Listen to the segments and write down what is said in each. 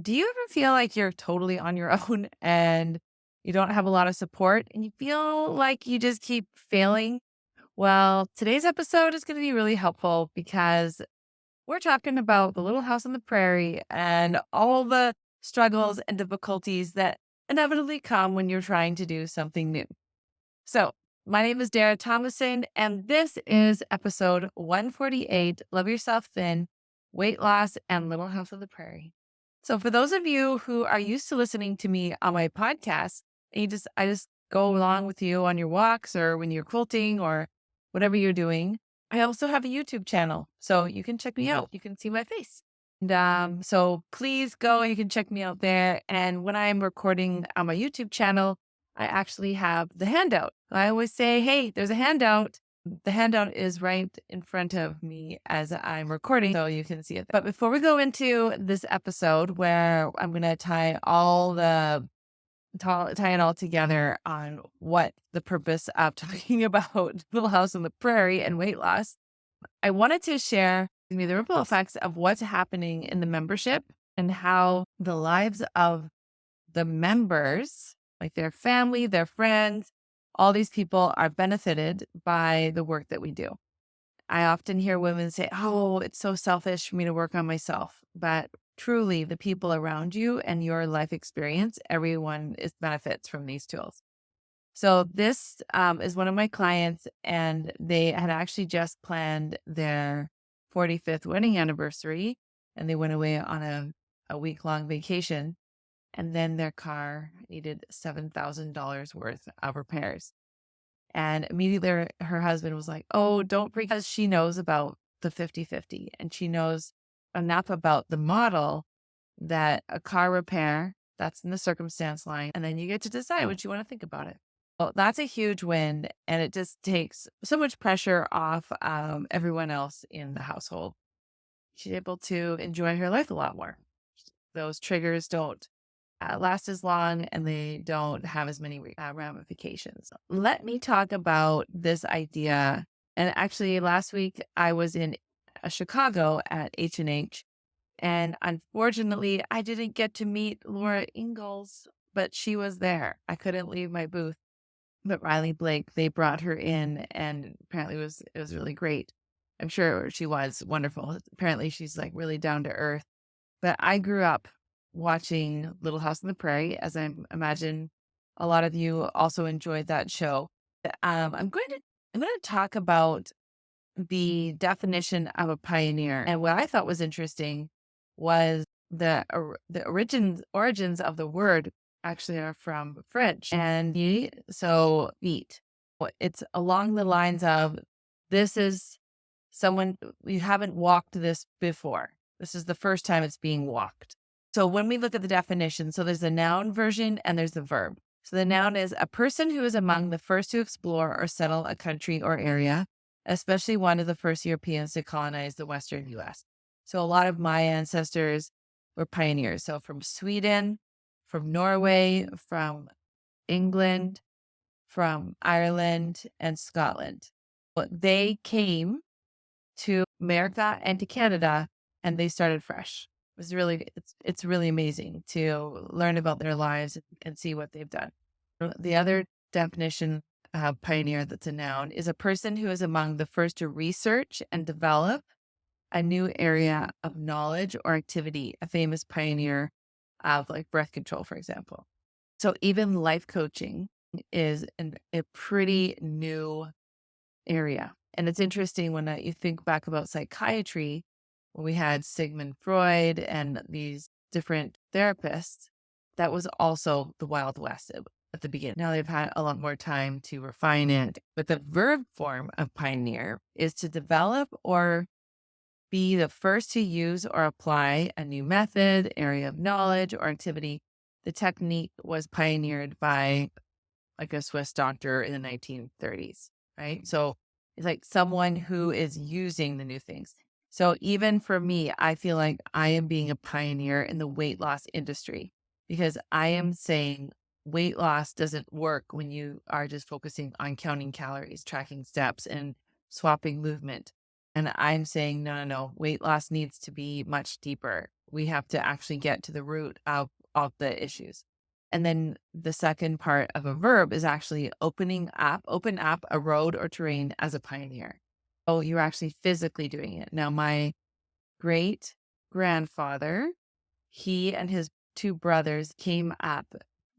Do you ever feel like you're totally on your own and you don't have a lot of support and you feel like you just keep failing? Well, today's episode is going to be really helpful because we're talking about the little house on the prairie and all the struggles and difficulties that inevitably come when you're trying to do something new. So, my name is Dara Tomasson, and this is episode 148, Love Yourself Thin, Weight Loss, and Little House on the Prairie. So, for those of you who are used to listening to me on my podcast, I just go along with you on your walks or when you're quilting or whatever you're doing. I also have a YouTube channel, so you can check me out. You can see my face. And so please go, you can check me out there. And when I'm recording on my YouTube channel, I actually have the handout. I always say, hey, there's a handout. The handout is right in front of me as I'm recording, so you can see it. But before we go into this episode where I'm going to tie it all together on what the purpose of talking about Little House on the Prairie and weight loss, I wanted to share with me the ripple effects of what's happening in the membership and how the lives of the members, like their family, their friends, all these people are benefited by the work that we do. I often hear women say, oh, it's so selfish for me to work on myself. But truly, the people around you and your life experience, everyone benefits from these tools. So this is one of my clients, and they had actually just planned their 45th wedding anniversary, and they went away on a week-long vacation. And then their car needed $7,000 worth of repairs. And immediately her husband was like, oh, don't freak, because she knows about the 50/50, and she knows enough about the model that a car repair, that's in the circumstance line. And then you get to decide what you want to think about it. Well, that's a huge win. And it just takes so much pressure off everyone else in the household. She's able to enjoy her life a lot more. Those triggers don't last as long and they don't have as many ramifications. Let me talk about this idea. And actually, last week I was in Chicago at H&H, and unfortunately, I didn't get to meet Laura Ingalls, but she was there. I couldn't leave my booth. But Riley Blake, they brought her in, and apparently it was really great. I'm sure she was wonderful. Apparently, she's like really down to earth. But I grew up watching Little House on the Prairie, as I imagine a lot of you also enjoyed that show. I'm going to talk about the definition of a pioneer, and what I thought was interesting was the origins of the word actually are from French, and so beat. It's along the lines of, this is someone, you haven't walked this before. This is the first time it's being walked. So when we look at the definition, so there's the noun version and there's the verb. So the noun is a person who is among the first to explore or settle a country or area, especially one of the first Europeans to colonize the Western US. So a lot of my ancestors were pioneers. So from Sweden, from Norway, from England, from Ireland, and Scotland. But they came to America and to Canada, and they started fresh. It's really amazing to learn about their lives and see what they've done. The other definition of pioneer that's a noun is a person who is among the first to research and develop a new area of knowledge or activity, a famous pioneer of like breath control, for example. So even life coaching is a pretty new area. And it's interesting when you think back about psychiatry, when we had Sigmund Freud and these different therapists, that was also the Wild West at the beginning. Now they've had a lot more time to refine it. But the verb form of pioneer is to develop or be the first to use or apply a new method, area of knowledge, or activity. The technique was pioneered by like a Swiss doctor in the 1930s, right? So it's like someone who is using the new things. So even for me, I feel like I am being a pioneer in the weight loss industry, because I am saying weight loss doesn't work when you are just focusing on counting calories, tracking steps, and swapping movement. And I'm saying, no, no, no, weight loss needs to be much deeper. We have to actually get to the root of the issues. And then the second part of a verb is actually open up a road or terrain as a pioneer. Oh, you're actually physically doing it. Now, my great grandfather, he and his two brothers came up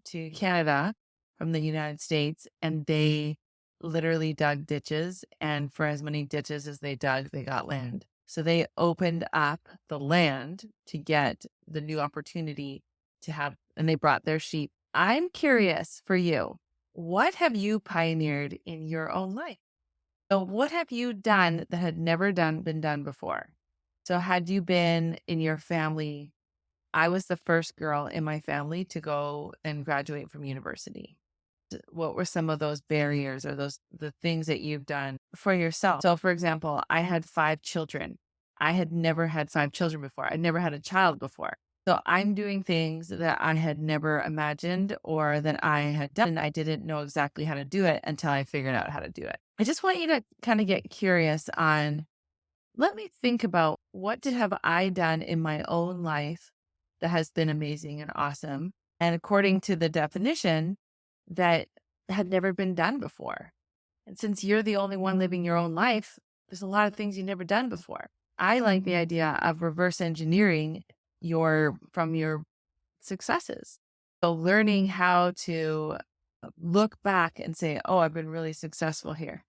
to Canada from the United States, and they literally dug ditches. And for as many ditches as they dug, they got land. So they opened up the land to get the new opportunity to have, and they brought their sheep. I'm curious for you, what have you pioneered in your own life? So what have you done that had never been done before? So had you been in your family, I was the first girl in my family to go and graduate from university. What were some of those barriers or the things that you've done for yourself? So for example, I had 5 children. I had never had 5 children before. I'd never had a child before. So I'm doing things that I had never imagined or that I had done. And I didn't know exactly how to do it until I figured out how to do it. I just want you to kind of get curious on, let me think about have I done in my own life that has been amazing and awesome. And according to the definition, that had never been done before. And since you're the only one living your own life, there's a lot of things you've never done before. I like the idea of reverse engineering from your successes. So learning how to look back and say, oh, I've been really successful here.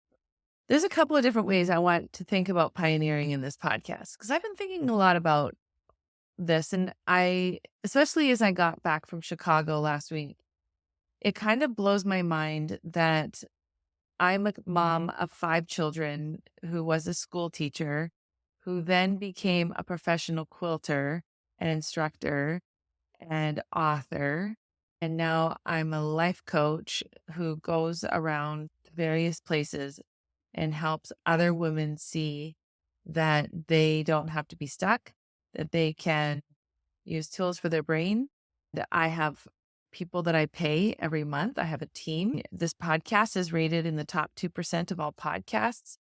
There's a couple of different ways I want to think about pioneering in this podcast, because I've been thinking a lot about this. And especially as I got back from Chicago last week, it kind of blows my mind that I'm a mom of 5 children who was a school teacher, who then became a professional quilter and instructor and author. And now I'm a life coach who goes around to various places and helps other women see that they don't have to be stuck, that they can use tools for their brain. That I have people that I pay every month. I have a team. This podcast is rated in the top 2% of all podcasts.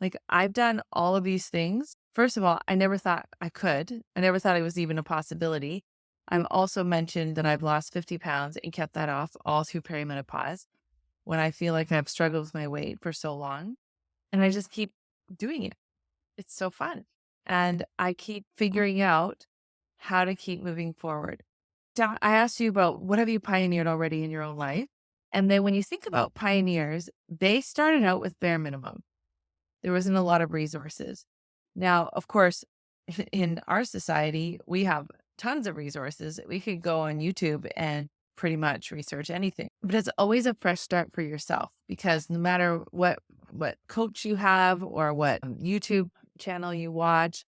Like, I've done all of these things. First of all, I never thought I could. I never thought it was even a possibility. I'm also mentioned that I've lost 50 pounds and kept that off all through perimenopause when I feel like I've struggled with my weight for so long. And I just keep doing it. It's so fun. And I keep figuring out how to keep moving forward. I asked you about what have you pioneered already in your own life? And then when you think about pioneers, they started out with bare minimum. There wasn't a lot of resources. Now, of course, in our society, we have tons of resources. We could go on YouTube and pretty much research anything. But it's always a fresh start for yourself, because no matter what coach you have or what YouTube channel you watch,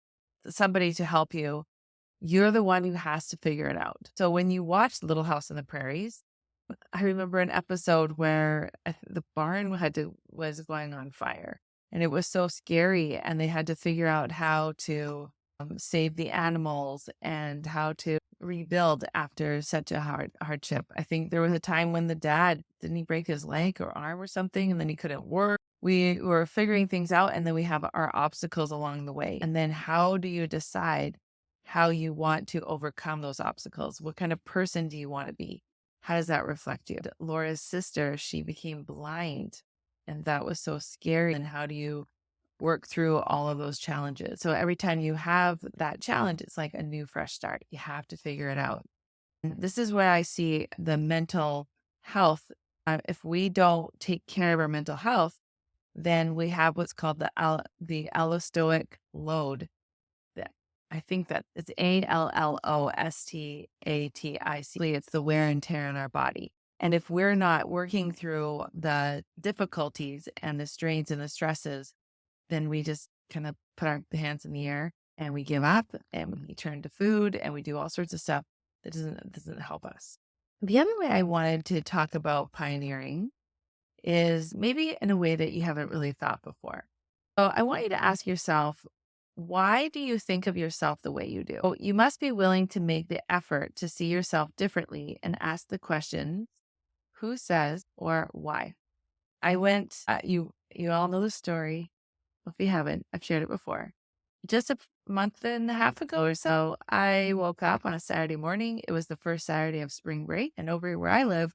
somebody to help you, you're the one who has to figure it out. So when you watch Little House on the Prairies, I remember an episode where the barn was going on fire, and it was so scary, and they had to figure out how to save the animals and how to rebuild after such a hardship. I think there was a time when the dad, didn't he break his leg or arm or something, and then he couldn't work. We were figuring things out, and then we have our obstacles along the way. And then how do you decide how you want to overcome those obstacles? What kind of person do you want to be? How does that reflect you? Laura's sister, she became blind, and that was so scary. And how do you work through all of those challenges? So every time you have that challenge, it's like a new, fresh start. You have to figure it out. And this is where I see the mental health. If we don't take care of our mental health, then we have what's called the allostoic load. I think that it's ALLOSTATIC. It's the wear and tear on our body. And if we're not working through the difficulties and the strains and the stresses, then we just kind of put our hands in the air and we give up and we turn to food and we do all sorts of stuff that doesn't help us. The other way I wanted to talk about pioneering is maybe in a way that you haven't really thought before. So I want you to ask yourself, why do you think of yourself the way you do? Oh, you must be willing to make the effort to see yourself differently and ask the question, who says or why? I went, you all know the story. If you haven't, I've shared it before. Just a month and a half ago or so, I woke up on a Saturday morning. It was the first Saturday of spring break. And over where I live,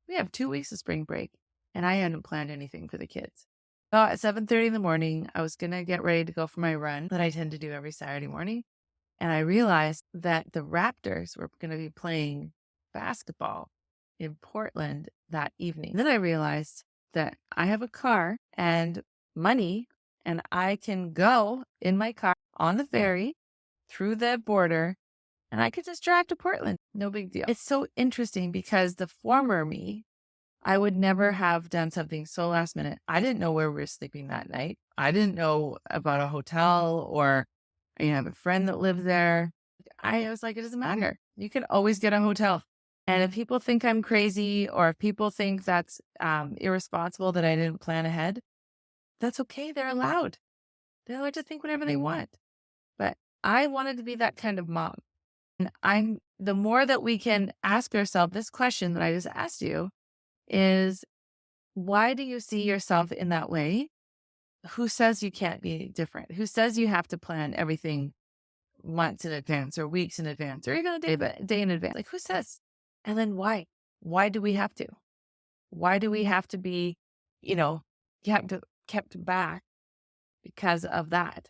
we have 2 weeks of spring break. And I hadn't planned anything for the kids. So at 7:30 in the morning, I was going to get ready to go for my run that I tend to do every Saturday morning. And I realized that the Raptors were going to be playing basketball in Portland that evening. Then I realized that I have a car and money, and I can go in my car on the ferry through the border, and I could just drive to Portland. No big deal. It's so interesting because the former me, I would never have done something so last minute. I didn't know where we were sleeping that night. I didn't know about a hotel or I have a friend that lives there. I was like, it doesn't matter. You can always get a hotel. And if people think I'm crazy or if people think that's irresponsible that I didn't plan ahead, that's okay. They're allowed. They're allowed to think whatever they want. But I wanted to be that kind of mom. And the more that we can ask ourselves this question that I just asked you is, why do you see yourself in that way? Who says you can't be different? Who says you have to plan everything months in advance or weeks in advance or even a day in advance? Like, who says? And then why? Why do we have to? Why do we have to be, you know, kept back because of that?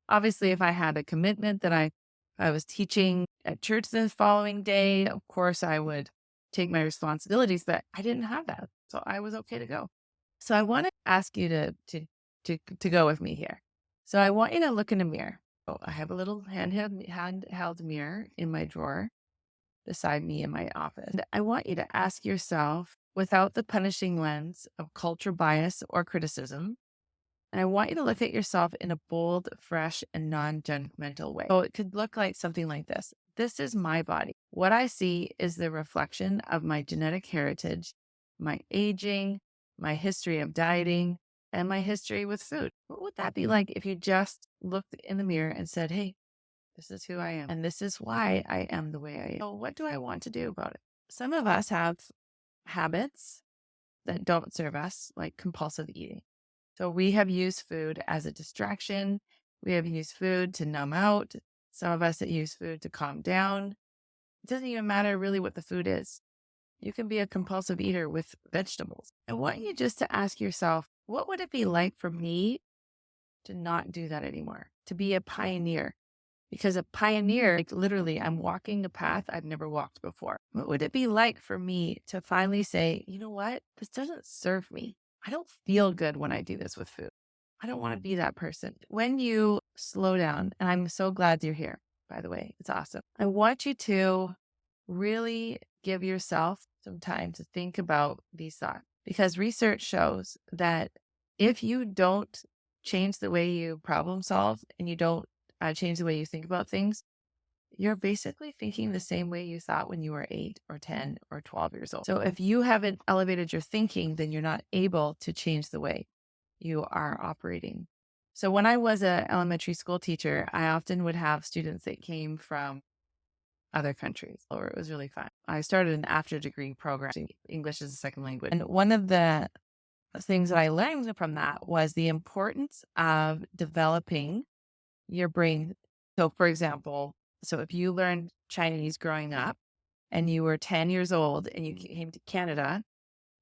Obviously, if I had a commitment that I was teaching at church the following day, of course I would take my responsibilities, but I didn't have that. So I was okay to go. So I want to ask you to go with me here. So I want you to look in a mirror. Oh, I have a little handheld mirror in my drawer beside me in my office. And I want you to ask yourself, without the punishing lens of culture bias or criticism, and I want you to look at yourself in a bold, fresh, and non-judgmental way. So it could look like something like this. This is my body. What I see is the reflection of my genetic heritage, my aging, my history of dieting, and my history with food. What would that be like if you just looked in the mirror and said, hey, this is who I am, and this is why I am the way I am. So what do I want to do about it? Some of us have habits that don't serve us, like compulsive eating. So we have used food as a distraction. We have used food to numb out. Some of us that use food to calm down. It doesn't even matter really what the food is. You can be a compulsive eater with vegetables. I want you just to ask yourself, what would it be like for me to not do that anymore? To be a pioneer? Because a pioneer, like literally, I'm walking a path I've never walked before. What would it be like for me to finally say, you know what? This doesn't serve me. I don't feel good when I do this with food. I don't want to be that person. When you slow down, and I'm so glad you're here, by the way, it's awesome. I want you to really give yourself some time to think about these thoughts because research shows that if you don't change the way you problem solve and you don't change the way you think about things, you're basically thinking the same way you thought when you were 8 or 10 or 12 years old. So if you haven't elevated your thinking, then you're not able to change the way you are operating. So when I was an elementary school teacher, I often would have students that came from other countries, or it was really fun. I started an after degree program, English as a second language. And one of the things that I learned from that was the importance of developing your brain. So for example, so if you learned Chinese growing up and you were 10 years old and you came to Canada,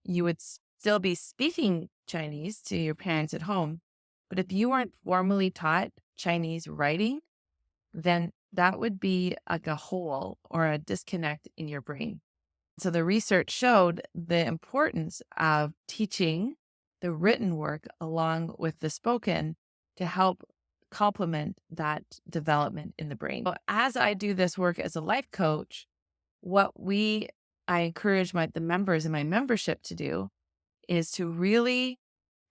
you would still be speaking Chinese to your parents at home. But if you weren't formally taught Chinese writing, then that would be like a hole or a disconnect in your brain. So the research showed the importance of teaching the written work along with the spoken to help complement that development in the brain. So as I do this work as a life coach, I encourage the members in my membership to do is to really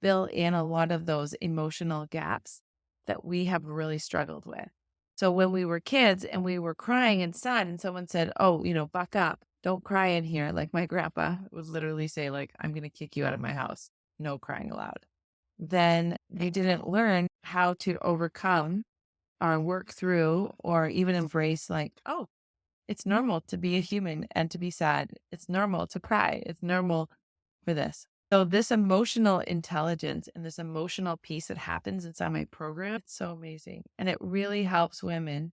fill in a lot of those emotional gaps that we have really struggled with. So when we were kids and we were crying inside and someone said, oh, buck up, don't cry in here. Like my grandpa would literally say, like, I'm going to kick you out of my house. No crying allowed. Then they didn't learn how to overcome or work through or even embrace like, oh, it's normal to be a human and to be sad. It's normal to cry. It's normal for this. So this emotional intelligence and this emotional piece that happens inside my program, it's so amazing. And it really helps women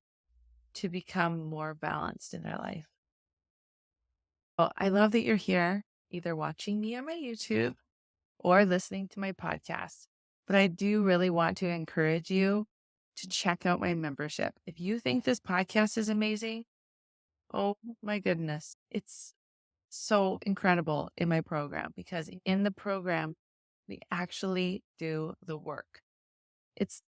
to become more balanced in their life. Well, I love that you're here, either watching me on my YouTube or listening to my podcast. But I do really want to encourage you to check out my membership. If you think this podcast is amazing, oh my goodness, it's so incredible in my program, because in the program, we actually do the work. It's,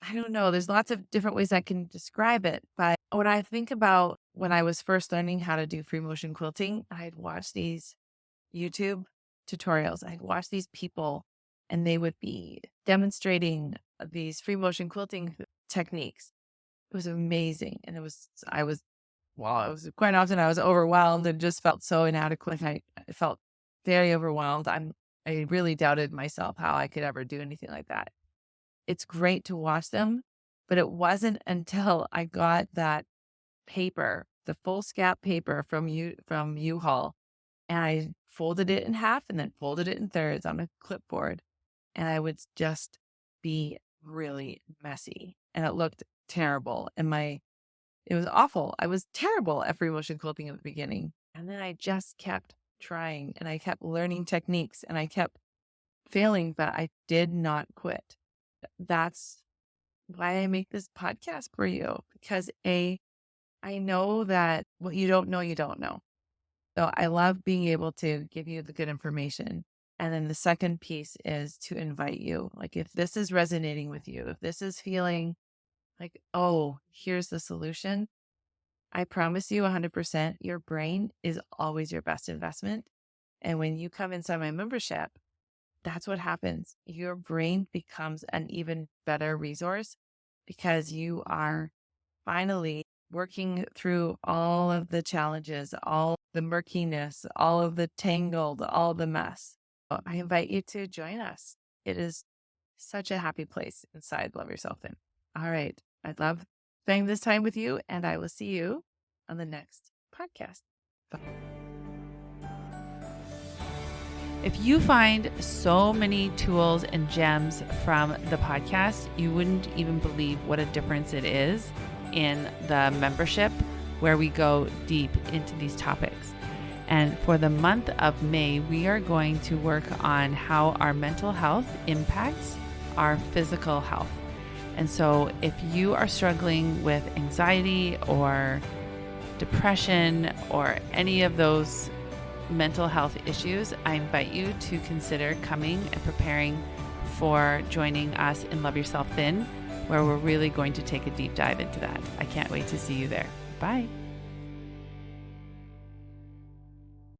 I don't know, there's lots of different ways I can describe it. But when I think about when I was first learning how to do free motion quilting, I'd watch these YouTube tutorials. I'd watch these people and they would be demonstrating these free motion quilting techniques. It was amazing. And it was quite often I was overwhelmed and just felt so inadequate. I felt very overwhelmed. I really doubted myself how I could ever do anything like that. It's great to watch them, but it wasn't until I got that paper, the full scap paper from U-Haul, and I folded it in half and then folded it in thirds on a clipboard, and I would just be really messy, and it looked terrible. And it was awful. I was terrible at free motion quilting at the beginning, and then I just kept trying, and I kept learning techniques, and I kept failing, but I did not quit. That's why I make this podcast for you, because I know that what you don't know, you don't know. So I love being able to give you the good information. And then the second piece is to invite you. Like, if this is resonating with you, if this is feeling like, oh, here's the solution, I promise you 100%, your brain is always your best investment. And when you come inside my membership, that's what happens. Your brain becomes an even better resource, because you are finally working through all of the challenges, all the murkiness, all of the tangled, all the mess. So I invite you to join us. It is such a happy place inside Love Yourself In. All right. I love spending this time with you, and I will see you on the next podcast. Bye. If you find so many tools and gems from the podcast, you wouldn't even believe what a difference it is in the membership, where we go deep into these topics. And for the month of May, we are going to work on how our mental health impacts our physical health. And so if you are struggling with anxiety or depression or any of those mental health issues, I invite you to consider coming and preparing for joining us in Love Yourself Thin, where we're really going to take a deep dive into that. I can't wait to see you there. Bye.